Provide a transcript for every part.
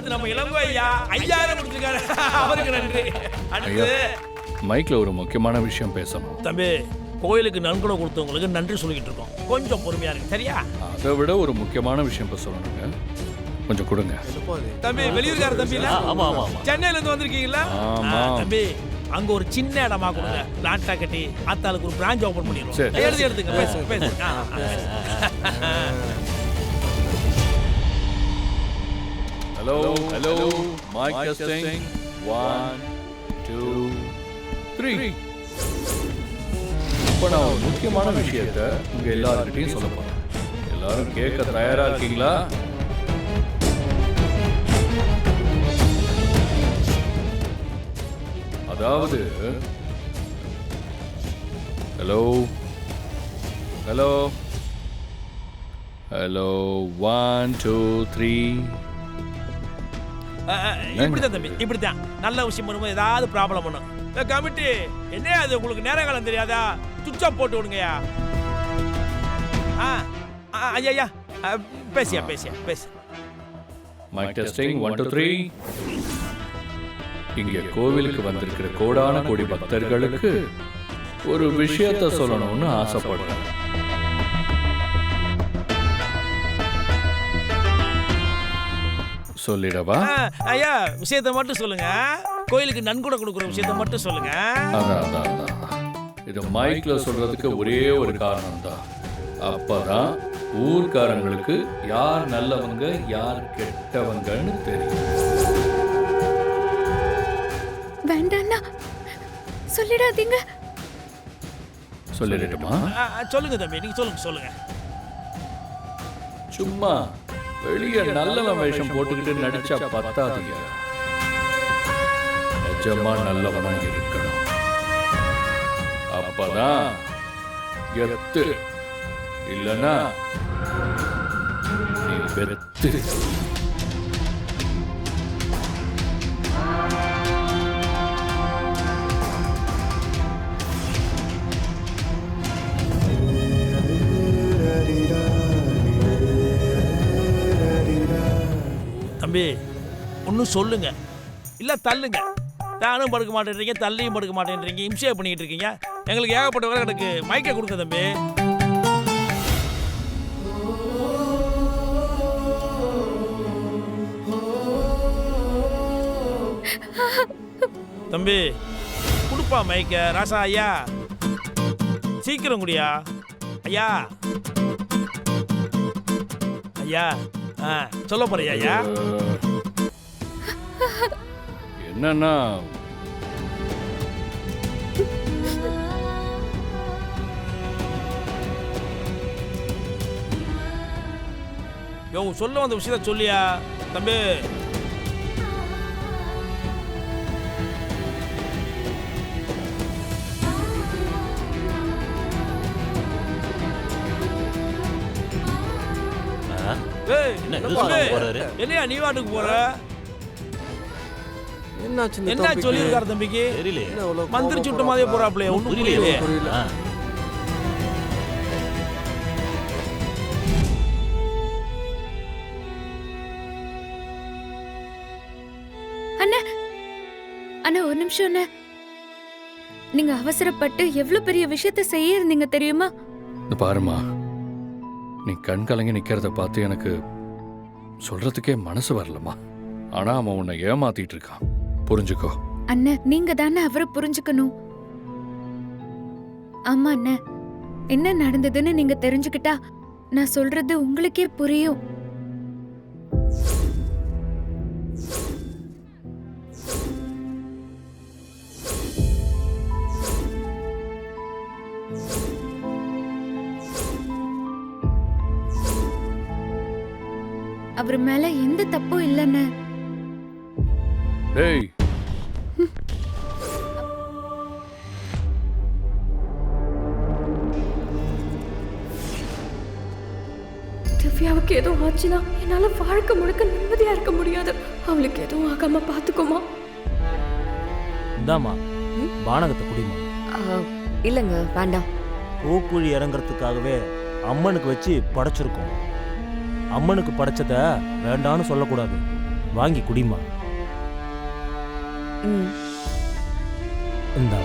அடுத்து நம்ம இளங்கோ ஐயா 5000 கொடுத்துருக்காரு, அவருக்கு நன்றி. அடுத்து மைக்ல ஒரு முக்கியமான விஷயம் பேசணும். தம்பி, கோயிலுக்கு நன்கொடை கொடுத்தவங்களுக்கு நன்றி சொல்லிக்கிட்டு இருக்கோம், கொஞ்சம் பொறுமையா இருக்கு சரியா? அதை விட ஒரு முக்கியமான விஷயம் இப்ப சொல்லணுங்க, கொஞ்சம் கொடுங்க. தம்பி வெளியூர்கார தம்பி இல்ல? ஆமா ஆமா ஆமா. சென்னையில இருந்து வந்திருக்கீங்களா? ஆமா. தம்பி அங்க ஒரு சின்ன இடமா கொடுங்க, பிளான்டா கட்டி ஆத்தாளுக்கு ஒரு பிரான்ச் ஓபன் பண்ணிடுவோம். சரி. எடுத்துங்க, பேசு பேசு. Hello hello, mic testing 1 2 3. இப்போ நான் ஒரு முக்கியமான விஷயத்தை உங்க எல்லார்கிட்டையும் சொல்ல போறேன். எல்லாரும் கேட்க தயாரா இருக்கீங்களா? அதாவது ஹலோ ஹலோ ஹலோ 1 2 3. இப்படிதான் தம்பி, இப்படிதான். நல்ல விஷயம் பண்ணும்போது ஏதாவது ப்ராப்ளம் பண்ணும். கமிட்டி என்ன அது உங்களுக்கு நேர காலம் தெரியாதா? சுவிட்ச் ஆஃப் போட்டு விடுங்கய்யா. ஐயா பேசியா பேசியா பேசு. Mic testing 1 2 3. இங்கே கோவிலுக்கு வந்திருக்கிற கோடான கோடி பக்தர்களுக்கு ஒரு விஷயத்தை சொல்லணும்னு ஆசைப்படுறேன். சொல்லிடவா? ஐயா விஷயத்தை மட்டும் சொல்லுங்க, கோயிலுக்கு நன்கொடை கொடுக்குற விஷயத்தை மட்டும் சொல்லுங்க. அதான் இது மைக்ல சொல்றதுக்கு ஒரே ஒரு காரணம் தான். அப்பதான் ஊர்க்காரங்களுக்கு யார் நல்லவங்க யார் கெட்டவங்கன்னு தெரியும். வேண்டாண்ணா, சொல்லிடாதீங்க. சொல்லிடட்டுமா? சொல்லுங்க தம்பி, நீங்க சொல்லுங்க சொல்லுங்க. சும்மா வெளியே நல்லவன் வேஷம் போட்டுக்கிட்டு நடிச்சா பத்தாதீங்க, நிஜமா நல்லவனா இருக்கணும். அப்பதான் எத்து, இல்லனா நீ வெத்து. தம்பி ஒன்னும் சொல்லுங்க, இல்ல தள்ளுங்க. தானும் படுக்க மாட்டேன்றீங்க, தள்ளியும் படுக்க மாட்டேன்றீங்க, இம்சையா பண்ணிக்கிட்டு இருக்கீங்க. எங்களுக்கு ஏகப்பட்ட வேலை எனக்கு மைக்கை கொடுங்க தம்பி. தம்பி கொடுப்பா மைக்க. ராசா ஐயா சீக்கிரம் குடியா ஐயா. ஐயா சொல்ல போறியா ஐயா? என்னன்னா யோ சொல்ல வந்த விஷயத்த சொல்லியா தம்பி. என்னையா நீ வாட்டுக்கு போற? என்ன சொல்லியிருக்காரு தம்பிக்கு? மந்திரி சுட்ட மாதிரியே போறாப்ல, ஒன்னும் புரியலையே. அண்ணா அண்ணா ஒரு நிமிஷம் அண்ணா. நீங்க அவசரப்பட்டு எவ்வளவு பெரிய விஷயத்தை செய்ய இருந்தீங்க தெரியுமா? பாருமா, நீ கண் கலங்கி நிக்கிறத பார்த்து எனக்கு சொல்றதுக்கே மனசு வரலமா. ஆனா அவன் உன்னை ஏமாத்திட்டு இருக்கான், புரிஞ்சுக்கோ. அண்ணா நீங்க தானே அவரை புரிஞ்சுக்கணும். ஆமா அண்ணா, என்ன நடந்ததுன்னு நீங்க தெரிஞ்சுக்கிட்டா நான் சொல்றது உங்களுக்கே புரியும். அவர் மேல எந்த தப்பும் இல்லைன்னு. டேய் திவ்யாவுக்கு எதுவும் ஆச்சுன்னா என்னால வாழ்க்கை முழுக்க நிம்மதியா இருக்க முடியாது. அவளுக்கு எதுவும் ஆகாம பாத்துக்கோமா. இந்தாமா பானகத்தை குடிமா. இல்லங்க வேண்டாம். பூக்குழி இறங்குறதுக்காகவே அம்மனுக்கு வச்சு படைச்சிருக்கோம். அம்மனுக்கு படைச்சத வேண்டான்னு சொல்லக்கூடாது. வாங்கி குடிமா. ம். இந்தா.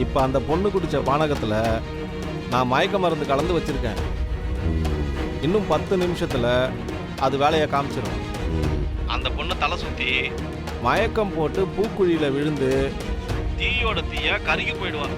இப்போ அந்த பொண்ணு குடிச்ச பானகத்தில் நான் மயக்க மருந்து கலந்து வச்சிருக்கேன். இன்னும் 10 நிமிஷத்தில் அது வேலையை காமிச்சிடும். அந்த பொண்ணு தலை சுற்றி மயக்கம் போட்டு பூக்குழியில் விழுந்து தீயோட தீயா கருகி போயிடுவாங்க.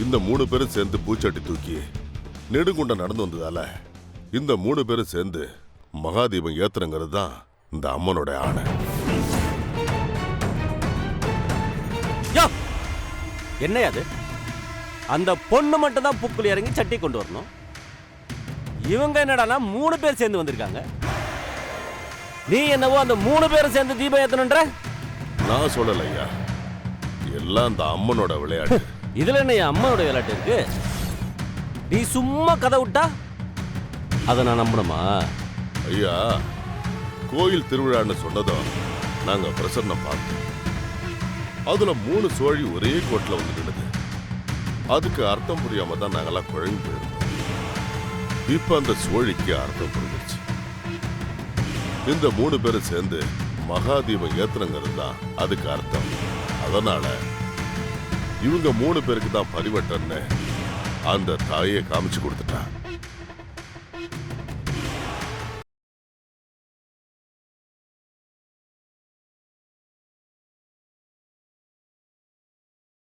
இந்த 3 பேரும் சேர்ந்து பூச்சட்டி தூக்கி நெடுங்குண்ட நடந்து வந்ததால இந்த 3 பேரும் சேர்ந்து மகாதீபம் ஏத்துறங்கிறது தான் இந்த அம்மனோட ஆணை. என்ன அது? அந்த பொண்ணு மட்டும் தான் பூக்குழி இறங்கி சட்டி கொண்டு வரணும். இவங்க என்னடானா 3 பேர் சேர்ந்து வந்திருக்காங்க. நீ என்னவோ அந்த 3 பேரும் சேர்ந்து தீபம் ஏத்தணுன்ற? நான் சொல்லல ஐயா, எல்லாம் அந்த அம்மனோட விளையாட்டு. இதுல என்ன அம்மாவோட விளையாட்டு இருக்கு? நீ சும்மா கதை விட்டா அதை நான் நம்பணுமா? ஐயா, கோயில் திருவிழான்னு சொன்னதும் நாங்க பிரசன்னம் பார்த்தோம். அதுல 3 சோழி ஒரே கோட்டில் வந்து நின்னுது. அதுக்கு அர்த்தம் புரியாம தான் நாங்கெல்லாம் குழம்பு போயிருந்தோம். இப்ப அந்த சோழிக்கு அர்த்தம் புரிஞ்சிருச்சு. இந்த 3 பேரும் சேர்ந்து மகாதீபம் ஏத்துறங்கிறது தான் அதுக்கு அர்த்தம். அதனால இவங்க 3 பேருக்கு தான் பரிவட்டன்னு அந்த தாயை காமிச்சு கொடுத்துட்டான்.